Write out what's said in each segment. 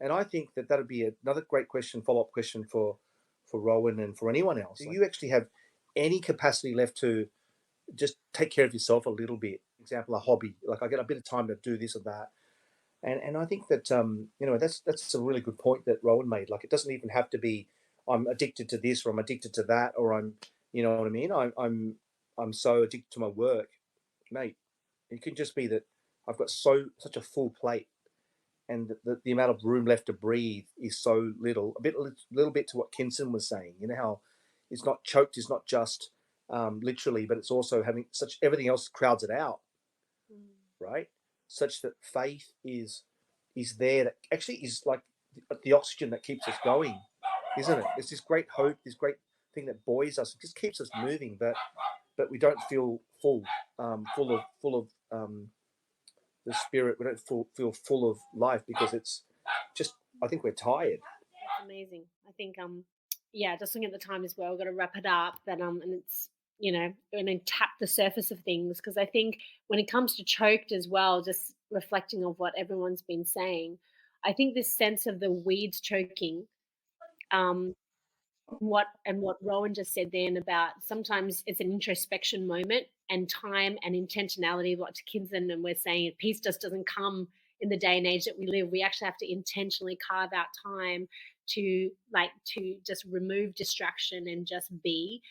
And I think that that'd be another great question, follow-up question for Rowan and for anyone else. Do you actually have any capacity left to just take care of yourself a little bit? Example, a hobby. Like I get a bit of time to do this or that. And I think that that's a really good point that Rowan made. Like it doesn't even have to be I'm addicted to this or I'm addicted to that or I'm you know what I mean. I'm so addicted to my work, mate. It can just be that I've got such a full plate and the amount of room left to breathe is so little. Little bit to what Kinson was saying. You know how it's not choked, it's not just literally, but it's also having such everything else crowds it out, Mm. right? Such that faith is there that actually is like the oxygen that keeps us going, isn't it? It's this great hope, this great thing that buoys us, it just keeps us moving, but we don't feel full of the spirit. We don't feel full of life because it's just. I think we're tired. That's amazing. I think yeah, just looking at the time as well, we've got to wrap it up. But and it's and then tap the surface of things because I think when it comes to choked as well, just reflecting on what everyone's been saying, I think this sense of the weeds choking, um, what Rowan just said then about sometimes it's an introspection moment and time and intentionality, what to Kinson and we're saying peace just doesn't come in the day and age that we live. We actually have to intentionally carve out time to just remove distraction and just be.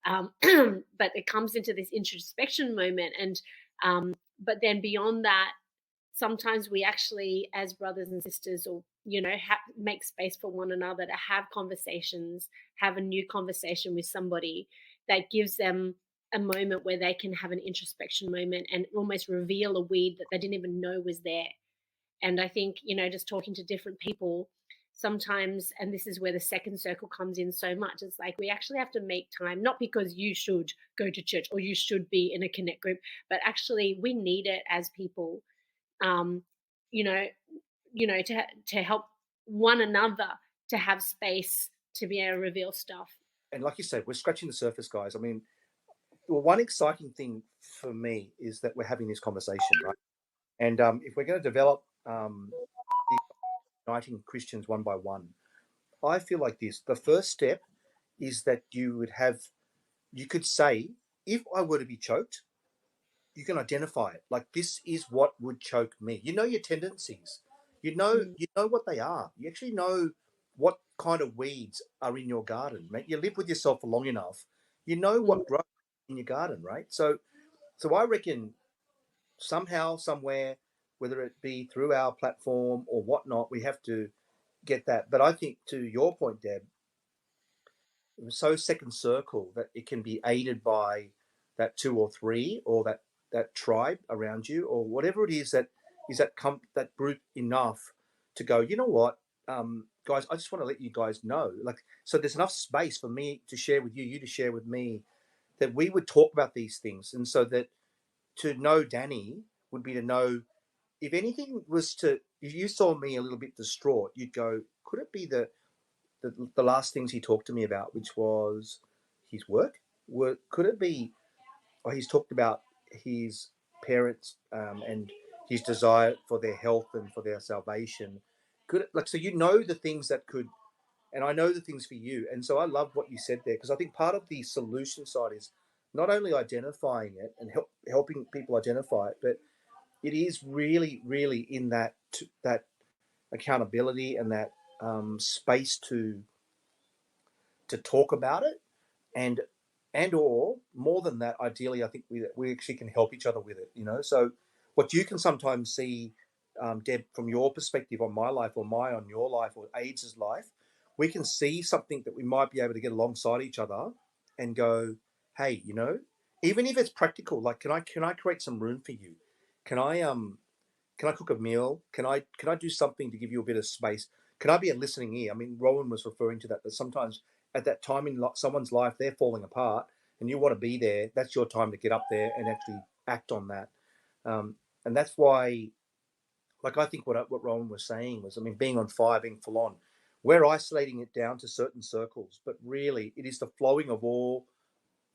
But it comes into this introspection moment and but then beyond that sometimes we actually as brothers and sisters or make space for one another to have conversations, have a new conversation with somebody that gives them a moment where they can have an introspection moment and almost reveal a weed that they didn't even know was there. And I think just talking to different people sometimes, and this is where the second circle comes in so much, it's like we actually have to make time, not because you should go to church or you should be in a connect group, but actually we need it as people, um, you know, to help one another to have space to be able to reveal stuff. And like you said, we're scratching the surface, guys. I mean, well, one exciting thing for me is that we're having this conversation, right? And if we're going to develop uniting Christians one by one, I feel like this. The first step is that you could say, if I were to be choked, you can identify it. Like this is what would choke me. You know your tendencies. Mm, You know what they are. You actually know what kind of weeds are in your garden, mate. You live with yourself for long enough. You know mm, what grows in your garden, right? So I reckon somehow, somewhere, whether it be through our platform or whatnot, we have to get that. But I think to your point, Deb, it was so second circle that it can be aided by that two or three or that tribe around you or whatever it is that that group enough to go, you know what, guys, I just want to let you guys know, like, so there's enough space for me to share with you, you to share with me, that we would talk about these things. And so that to know Danny would be to know, if anything was to, if you saw me a little bit distraught, you'd go, could it be the last things he talked to me about, which was his work? Could it be, or he's talked about his parents and his desire for their health and for their salvation? Could it, like, so you know the things that could, and I know the things for you. And so I love what you said there because I think part of the solution side is not only identifying it and helping people identify it, but it is really, really in that accountability and that space to talk about it, and or more than that, ideally, I think we actually can help each other with it. So what you can sometimes see, Deb, from your perspective on my life or my on your life or AIDS's life, we can see something that we might be able to get alongside each other and go, hey, even if it's practical, like can I create some room for you? Can I can I cook a meal? Can I do something to give you a bit of space? Can I be a listening ear? I mean, Rowan was referring to that. That sometimes at that time in someone's life, they're falling apart, and you want to be there. That's your time to get up there and actually act on that. And that's why, like, I think what Rowan was saying was, I mean, being on fire, being full on, we're isolating it down to certain circles, but really, it is the flowing of all.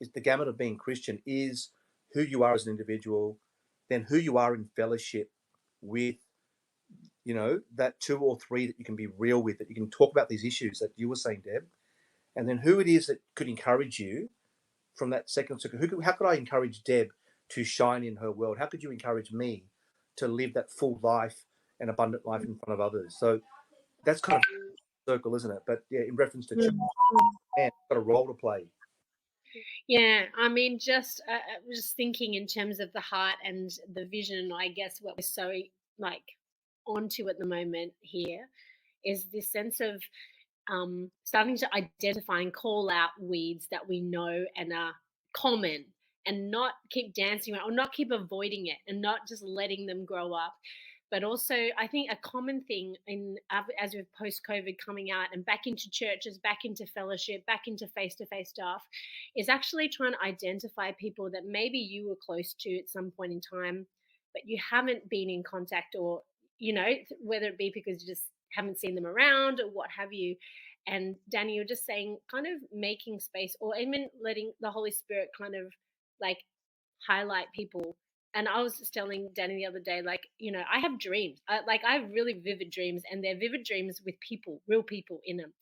Is the gamut of being Christian is who you are as an individual, then who you are in fellowship with you know, that 2 or 3 that you can be real with, that you can talk about these issues that you were saying, Deb, and then who it is that could encourage you from that second circle. How could I encourage Deb to shine in her world? How could you encourage me to live that full life and abundant life in front of others? So that's kind of circle, isn't it? But yeah, in reference to church, Mm. man, got a role to play. Yeah, I mean, I was just thinking in terms of the heart and the vision. I guess what we're so like onto at the moment here is this sense of starting to identify and call out weeds that we know and are common, and not keep dancing around or not keep avoiding it and not just letting them grow up. But also, I think a common thing as with post COVID coming out and back into churches, back into fellowship, back into face to face stuff, is actually trying to identify people that maybe you were close to at some point in time, but you haven't been in contact, or whether it be because you just haven't seen them around or what have you. And Danny, you're just saying, kind of making space, or even letting the Holy Spirit kind of like highlight people. And I was just telling Danny the other day, like, I have dreams. I have really vivid dreams, and they're vivid dreams with people, real people in them.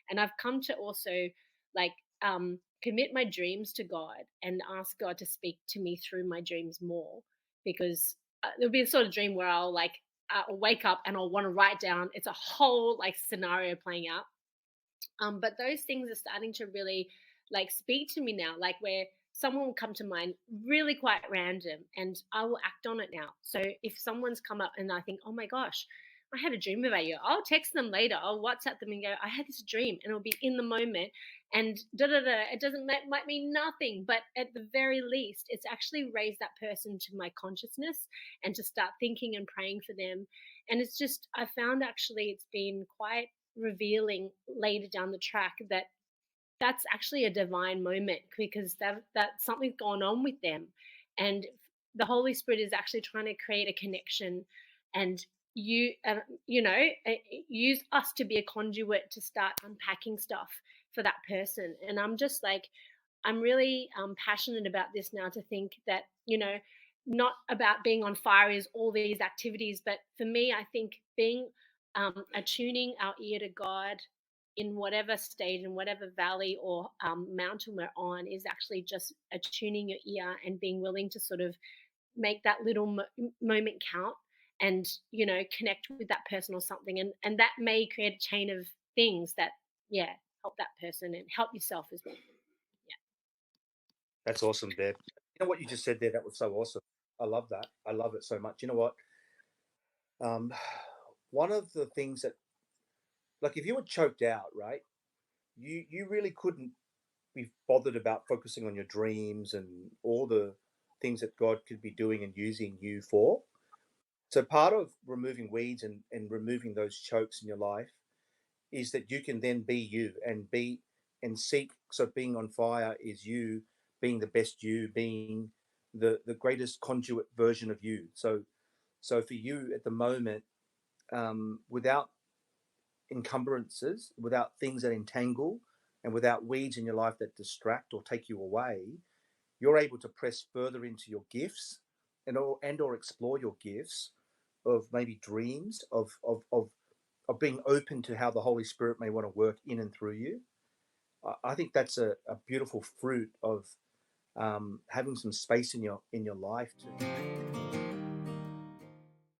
And I've come to also like commit my dreams to God and ask God to speak to me through my dreams more, because there'll be a sort of dream where I'll wake up and I'll want to write down. It's a whole like scenario playing out, but those things are starting to really like speak to me now, like where someone will come to mind really quite random and I will act on it now. So if someone's come up and I think, oh my gosh, I had a dream about you, I'll text them later. I'll WhatsApp them and go, I had this dream, and it'll be in the moment. And da da da. It doesn't might mean nothing, but at the very least, it's actually raised that person to my consciousness and to start thinking and praying for them. And it's just, I found actually it's been quite revealing later down the track that that's actually a divine moment, because that something's gone on with them, and the Holy Spirit is actually trying to create a connection, and you you know use us to be a conduit to start unpacking stuff for that person. And I'm just like, I'm really passionate about this now, to think that, not about being on fire is all these activities, but for me, I think being attuning our ear to God in whatever stage, in whatever valley or mountain we're on, is actually just attuning your ear and being willing to sort of make that little moment count, and connect with that person or something, and that may create a chain of things that, yeah, help that person and help yourself as well. That's awesome, Deb. You know what you just said there? That was so awesome. I love that. I love it so much. You know what? Um, one of the things that, like, if you were choked out, right? You really couldn't be bothered about focusing on your dreams and all the things that God could be doing and using you for. So part of removing weeds and removing those chokes in your life is that you can then be you and be and seek. So being on fire is you being the best you, being the greatest conduit version of you. So for you at the moment, without encumbrances, without things that entangle, and without weeds in your life that distract or take you away, you're able to press further into your gifts and or explore your gifts of maybe dreams of being open to how the Holy Spirit may want to work in and through you. I think that's a beautiful fruit of having some space in your life to